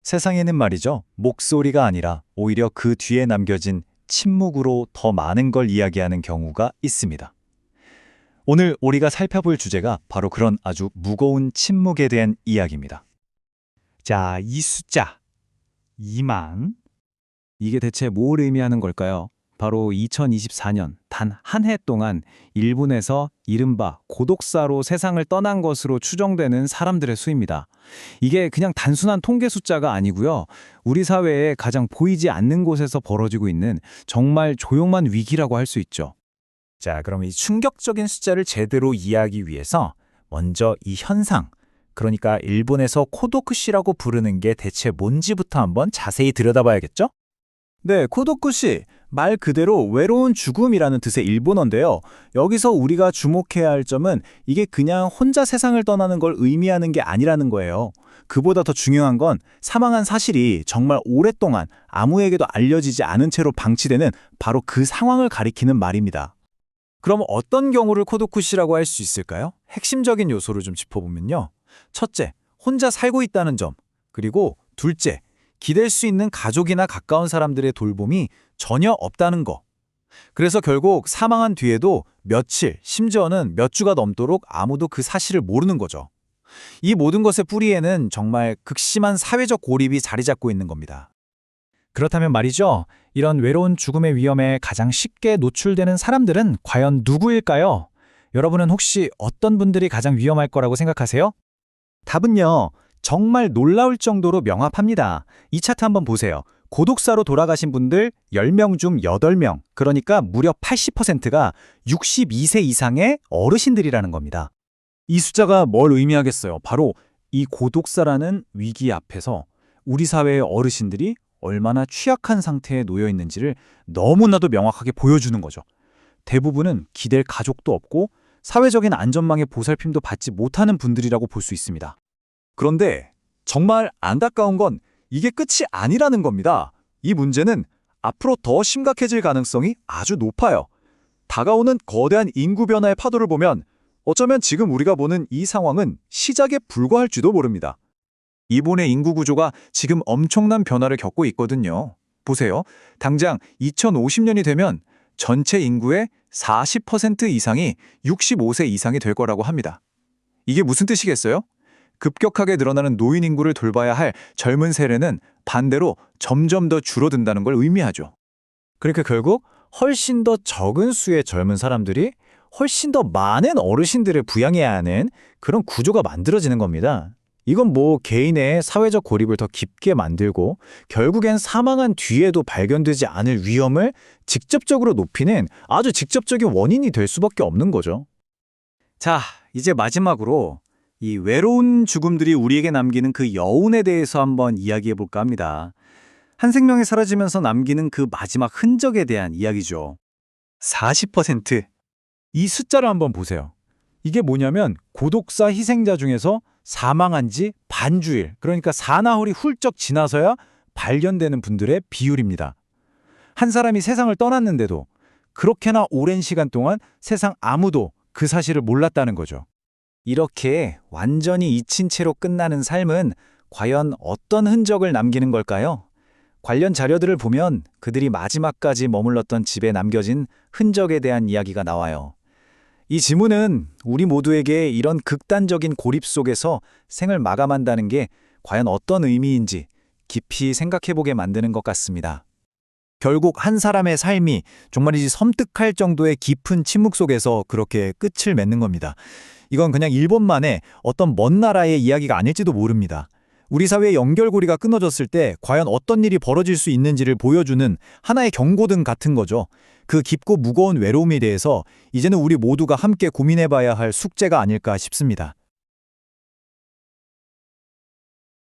세상에는 말이죠. 목소리가 아니라 오히려 그 뒤에 남겨진 침묵으로 더 많은 걸 이야기하는 경우가 있습니다. 오늘 우리가 살펴볼 주제가 바로 그런 아주 무거운 침묵에 대한 이야기입니다. 자, 이 숫자 2만 이게 대체 뭘 의미하는 걸까요? 바로 2024년 단 한 해 동안 일본에서 이른바 고독사로 세상을 떠난 것으로 추정되는 사람들의 수입니다. 이게 그냥 단순한 통계 숫자가 아니고요. 우리 사회에 가장 보이지 않는 곳에서 벌어지고 있는 정말 조용한 위기라고 할 수 있죠. 자, 그럼 이 충격적인 숫자를 제대로 이해하기 위해서 먼저 이 현상, 그러니까 일본에서 코도쿠시라고 부르는 게 대체 뭔지부터 한번 자세히 들여다봐야겠죠? 네, 코도쿠시. 말 그대로 외로운 죽음이라는 뜻의 일본어인데요. 여기서 우리가 주목해야 할 점은 이게 그냥 혼자 세상을 떠나는 걸 의미하는 게 아니라는 거예요. 그보다 더 중요한 건 사망한 사실이 정말 오랫동안 아무에게도 알려지지 않은 채로 방치되는 바로 그 상황을 가리키는 말입니다. 그럼 어떤 경우를 코도쿠시라고 할 수 있을까요? 핵심적인 요소를 좀 짚어보면요. 첫째, 혼자 살고 있다는 점. 그리고 둘째, 기댈 수 있는 가족이나 가까운 사람들의 돌봄이 전혀 없다는 거. 그래서 결국 사망한 뒤에도 며칠, 심지어는 몇 주가 넘도록 아무도 그 사실을 모르는 거죠. 이 모든 것의 뿌리에는 정말 극심한 사회적 고립이 자리 잡고 있는 겁니다. 그렇다면 말이죠. 이런 외로운 죽음의 위험에 가장 쉽게 노출되는 사람들은 과연 누구일까요? 여러분은 혹시 어떤 분들이 가장 위험할 거라고 생각하세요? 답은요, 정말 놀라울 정도로 명확합니다. 이 차트 한번 보세요. 고독사로 돌아가신 분들 10명 중 8명, 그러니까 무려 80%가 62세 이상의 어르신들이라는 겁니다. 이 숫자가 뭘 의미하겠어요? 바로 이 고독사라는 위기 앞에서 우리 사회의 어르신들이 얼마나 취약한 상태에 놓여 있는지를 너무나도 명확하게 보여주는 거죠. 대부분은 기댈 가족도 없고 사회적인 안전망의 보살핌도 받지 못하는 분들이라고 볼 수 있습니다. 그런데 정말 안타까운 건 이게 끝이 아니라는 겁니다. 이 문제는 앞으로 더 심각해질 가능성이 아주 높아요. 다가오는 거대한 인구 변화의 파도를 보면 어쩌면 지금 우리가 보는 이 상황은 시작에 불과할지도 모릅니다. 일본의 인구 구조가 지금 엄청난 변화를 겪고 있거든요. 보세요. 당장 2050년이 되면 전체 인구의 40% 이상이 65세 이상이 될 거라고 합니다. 이게 무슨 뜻이겠어요? 급격하게 늘어나는 노인 인구를 돌봐야 할 젊은 세대는 반대로 점점 더 줄어든다는 걸 의미하죠. 그러니까 결국 훨씬 더 적은 수의 젊은 사람들이 훨씬 더 많은 어르신들을 부양해야 하는 그런 구조가 만들어지는 겁니다. 이건 개인의 사회적 고립을 더 깊게 만들고 결국엔 사망한 뒤에도 발견되지 않을 위험을 직접적으로 높이는 아주 직접적인 원인이 될 수밖에 없는 거죠. 자, 이제 마지막으로 이 외로운 죽음들이 우리에게 남기는 그 여운에 대해서 한번 이야기해 볼까 합니다. 한 생명이 사라지면서 남기는 그 마지막 흔적에 대한 이야기죠. 40%. 이 숫자를 한번 보세요. 이게 뭐냐면 고독사 희생자 중에서 사망한 지 반주일, 그러니까 사나흘이 훌쩍 지나서야 발견되는 분들의 비율입니다. 한 사람이 세상을 떠났는데도 그렇게나 오랜 시간 동안 세상 아무도 그 사실을 몰랐다는 거죠. 이렇게 완전히 잊힌 채로 끝나는 삶은 과연 어떤 흔적을 남기는 걸까요? 관련 자료들을 보면 그들이 마지막까지 머물렀던 집에 남겨진 흔적에 대한 이야기가 나와요. 이 지문은 우리 모두에게 이런 극단적인 고립 속에서 생을 마감한다는 게 과연 어떤 의미인지 깊이 생각해보게 만드는 것 같습니다. 결국 한 사람의 삶이 정말이지 섬뜩할 정도의 깊은 침묵 속에서 그렇게 끝을 맺는 겁니다. 이건 그냥 일본만의 어떤 먼 나라의 이야기가 아닐지도 모릅니다. 우리 사회의 연결고리가 끊어졌을 때 과연 어떤 일이 벌어질 수 있는지를 보여주는 하나의 경고등 같은 거죠. 그 깊고 무거운 외로움에 대해서 이제는 우리 모두가 함께 고민해봐야 할 숙제가 아닐까 싶습니다.